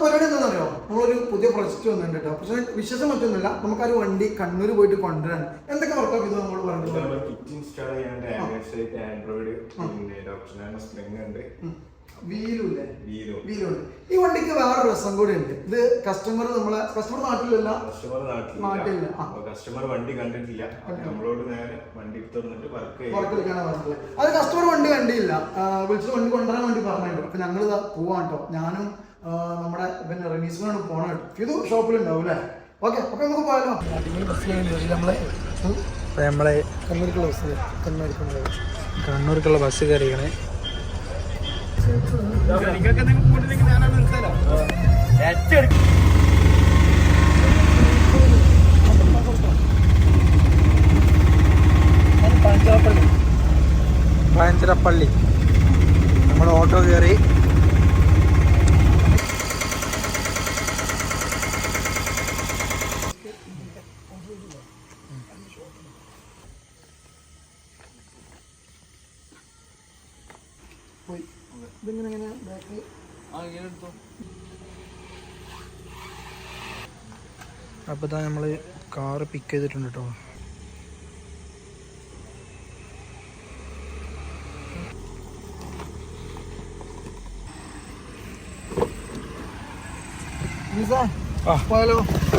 പരിപാടി എന്താണെന്നറിയോ? നമ്മളൊരു പുതിയ പ്രൊജക്റ്റ് വന്നിട്ടുണ്ട് കേട്ടോ. പക്ഷേ വിശ്വാസം മറ്റൊന്നുമില്ല, നമുക്കൊരു വണ്ടി കണ്ണൂർ പോയിട്ട് കൊണ്ടുവരാൻ എന്തൊക്കെ വർക്കൗട്ട് ചെയ്തു നമ്മൾ പറഞ്ഞത്. വീലുണ്ട്. ഈ വണ്ടിക്ക് വേറെ രസം കൂടി ഉണ്ട്. ഇത് കസ്റ്റമർ നാട്ടിലല്ല, നാട്ടിലില്ല. കസ്റ്റമർ വണ്ടി കണ്ടിട്ടില്ല, നമ്മളോട് നേരെ വണ്ടി വർക്ക് എടുക്കാനാണ് പറഞ്ഞത്. അത് കസ്റ്റമർ വണ്ടി കണ്ടില്ല, വിളിച്ചത് വണ്ടി കൊണ്ടുവരാൻ വേണ്ടി പറഞ്ഞിട്ടുണ്ട്. അപ്പൊ ഞങ്ങൾ ഇതാ പോവാൻ കേട്ടോ. ഞാനും നമ്മുടെ പിന്നെ റമീസിനാണ് പോണ കേട്ടോ. ഇത് ഷോപ്പിലുണ്ടാവും അല്ലേ? ഓക്കെ, അപ്പൊ നമുക്ക് പോയാലോ. നമ്മളെ കണ്ണൂർക്കുള്ള ബസ് കയറിയാണ്. പാഞ്ചിറപ്പള്ളി നമ്മൾ ഓട്ടോ കയറി. അപ്പോൾ ഇതാ നമ്മൾ കാറ് പിക്ക് ചെയ്തിട്ടുണ്ട് കേട്ടോ.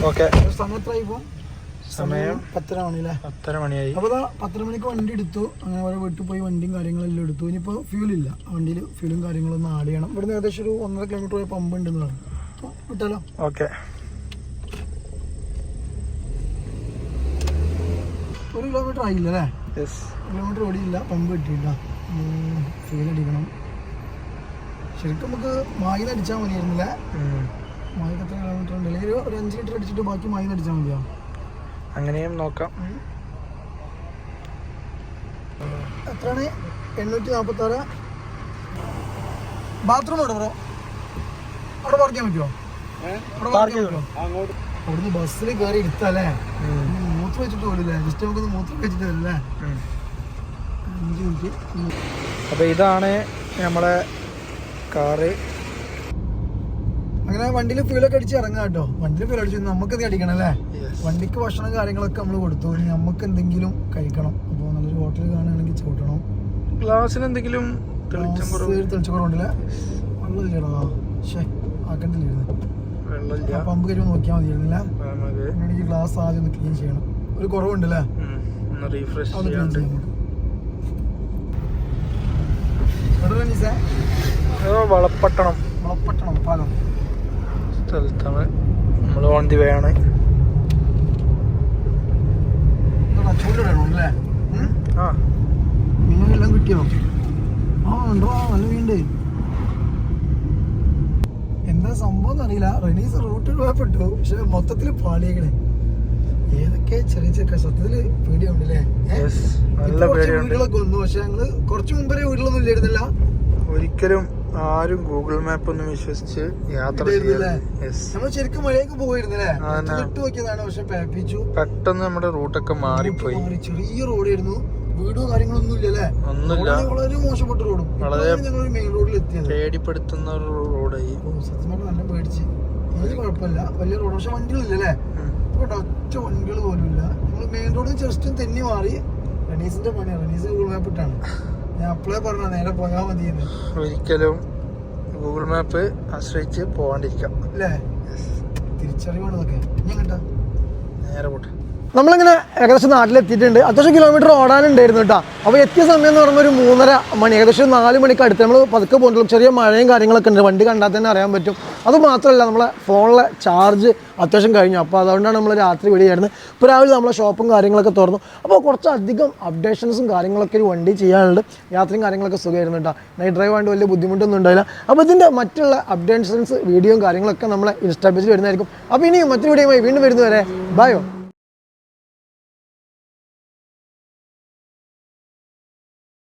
ഓക്കെ, സമയം 10:30 മണിയായി. അപ്പോൾ 10:30 മണിക്ക് വണ്ടി എടുത്തു. അങ്ങനെ ഓരോ വീട്ടിൽ പോയി വണ്ടിയും കാര്യങ്ങളെല്ലാം എടുത്തു. ഇനിയിപ്പോൾ ഫ്യൂലില്ല വണ്ടിയിൽ, ഫ്യൂലും കാര്യങ്ങളൊന്നും ആഡ് ചെയ്യണം. ഇവിടുന്ന് ഏകദേശം ഒരു 1.5 കിലോമീറ്റർ വരെ പമ്പ് ഉണ്ടെന്ന് പറഞ്ഞു. വിട്ടാലോ? ഓക്കെ. 1 കിലോമീറ്റർ ആയില്ല അല്ലേ? 1 കിലോമീറ്റർ ഓടിയില്ല, പമ്പ് കിട്ടിയില്ല. ഫ്യൂൽ അടിക്കണം. ശരിക്കും നമുക്ക് മായിന്ന് അടിച്ചാൽ മതിയായിരുന്നില്ലേ? മായിക്ക് എത്ര കിലോമീറ്റർ ഉണ്ട്? അല്ലെങ്കിൽ ഒരു 5 ലിറ്റർ അടിച്ചിട്ട് ബാക്കി മായിന്ന് അടിച്ചാൽ മതിയോ? അങ്ങനെയും നോക്കാം. എത്രയാണ്? 846. ബാത്റൂം അവിടെ ബ്രോ, അവിടെ പാർക്ക് ചെയ്യാൻ പറ്റുമോ? അവിടുന്ന് ബസ്സിൽ കയറി എടുത്തല്ലേ? മൂത്രം വെച്ചിട്ട് പോലില്ലേ? ജസ്റ്റ് നമുക്കൊന്ന് മൂത്രം വെച്ചിട്ട് വരില്ലേ? 5 മിനിറ്റ്. അപ്പോൾ ഇതാണ് നമ്മളെ കാറ്. അങ്ങനെ വണ്ടിയിൽ ഫ്യൂലൊക്കെ അടിച്ച് ഇറങ്ങാം കേട്ടോ. വണ്ടിയിൽ ഫ്യൂൽ അടിച്ചു നമുക്കത് അടിക്കണം അല്ലേ? വണ്ടിക്ക് ഭക്ഷണം കാര്യങ്ങളൊക്കെ നമ്മൾ കൊടുത്തു. ഇനി നമുക്ക് എന്തെങ്കിലും കഴിക്കണം. അപ്പോൾ നല്ലൊരു ഹോട്ടൽ കാണുകയാണെങ്കിൽ ചോട്ടണം. ഗ്ലാസ്സിന് എന്തെങ്കിലും തെളിച്ചക്കുറവുണ്ടല്ലേ? വെള്ളമില്ലടാ, ശേ ആക്കണ്ടില്ലായിരുന്നു. പമ്പ് കയറി നോക്കിയാൽ മതിയായിരുന്നില്ല. എനിക്ക് ഗ്ലാസ് ആദ്യം ഒന്ന് ക്ലീൻ ചെയ്യണം. ഒരു കുറവുണ്ടല്ലേ? വളപ്പട്ടണം പാലം സ്ഥലത്താണ് നമ്മൾ ഓൺ ദി വേ ആണ്. ചൂടിടണം അല്ലേ? മീനെല്ലാം കിട്ടിയോ? ഉണ്ടോ? നല്ല മീനുണ്ട്. എന്താ സംഭവം എന്നറിയില്ല. റെനീസ് റൂട്ടിൽ പോയപ്പെട്ടു, പക്ഷെ മൊത്തത്തിൽ പാളിയേക്കണേ. ഏതൊക്കെ ചെറിയ ചെറിയ സത്യത്തില് പേടിയുണ്ടല്ലേ? വീടുകളൊക്കെ വന്നു, പക്ഷെ ഞങ്ങള് കുറച്ച് മുമ്പേ വീട്ടിലൊന്നും ഇല്ലായിരുന്നില്ല. ഒരിക്കലും ആരും ഗൂഗിൾ മാപ്പ് ഒന്നും വിശ്വസിച്ച് യാത്ര ചെയ്യില്ല. നമ്മൾ ശരിക്കും മഴയൊക്കെ പോയിരുന്നില്ലേ? ഇട്ട് നോക്കിയതാണ്, പക്ഷെ പേപ്പിച്ചു. പെട്ടെന്ന് നമ്മുടെ റൂട്ടൊക്കെ മാറിപ്പോയി. ചെറിയ റോഡായിരുന്നു, വീടോ കാര്യങ്ങളൊന്നും ഇല്ലല്ലേ? വളരെ മോശപ്പെട്ട റോഡും. ഞങ്ങൾ മെയിൻ റോഡിൽ എത്തിയത് പേടിപ്പെടുത്തുന്ന റോഡായി. സത്യമായിട്ട് നല്ല പേടിച്ച്. വലിയ കുഴപ്പമില്ല, വലിയ റോഡ്, പക്ഷെ വണ്ടികളില്ലല്ലേ? ഒറ്റ വണ്ടികൾ പോലും ഇല്ല. നമ്മൾ മെയിൻ റോഡിൽ ജസ്റ്റ് തെന്നി മാറി. റനീസിന്റെ പണിയാണ്, റനീസ് ഗൂഗിൾ മാപ്പ് ഇട്ടാണ്. ഞാൻ അപ്പോഴേ പറഞ്ഞ നേരെ പോയാൽ മതിയെന്ന്. ഒരിക്കലും ഗൂഗിൾ മാപ്പ് ആശ്രയിച്ച് പോകാണ്ടിരിക്കാം അല്ലേ? തിരിച്ചറിവാണ് ഇതൊക്കെ. ഞാൻ കേട്ടാ നേരെ പോട്ടെ. നമ്മളിങ്ങനെ ഏകദേശം നാട്ടിലെത്തിയിട്ടുണ്ട്. അത്യാവശ്യം കിലോമീറ്റർ ഓടാനുണ്ടായിരുന്നു കേട്ടോ. അപ്പോൾ എത്തിയ സമയം എന്ന് പറയുമ്പോൾ ഒരു 3:30 മണി, ഏകദേശം 4 മണിക്ക് അടുത്ത്. നമ്മൾ പതുക്കെ പോകുന്നുള്ളൂ. ചെറിയ മഴയും കാര്യങ്ങളൊക്കെ ഉണ്ട്, വണ്ടി കണ്ടാൽ തന്നെ അറിയാൻ പറ്റും. അതുമാത്രമല്ല നമ്മളെ ഫോണിലെ ചാർജ് അത്യാവശ്യം കഴിഞ്ഞു. അപ്പോൾ അതുകൊണ്ടാണ് നമ്മൾ രാത്രി വിളിയായിരുന്നു. ഇപ്പോൾ രാവിലെ നമ്മളെ ഷോപ്പും കാര്യങ്ങളൊക്കെ തുറന്നു. അപ്പോൾ കുറച്ചധികം അപ്ഡേഷൻസും കാര്യങ്ങളൊക്കെ ഒരു വണ്ടി ചെയ്യാനുണ്ട്. യാത്രയും കാര്യങ്ങളൊക്കെ സുഖമായിരുന്നു കേട്ടോ. നൈറ്റ് ഡ്രൈവ് ആയിട്ട് വലിയ ബുദ്ധിമുട്ടൊന്നും ഉണ്ടായില്ല. അപ്പോൾ ഇതിൻ്റെ മറ്റുള്ള അപ്ഡേഷൻസ് വീഡിയോയും കാര്യങ്ങളൊക്കെ നമ്മളെ ഇൻസ്റ്റാ പേജിൽ വരുന്നതായിരിക്കും. അപ്പോൾ ഇനിയും മറ്റൊരു വീഡിയോയുമായി വീണ്ടും വരുന്നവരെ ബൈ.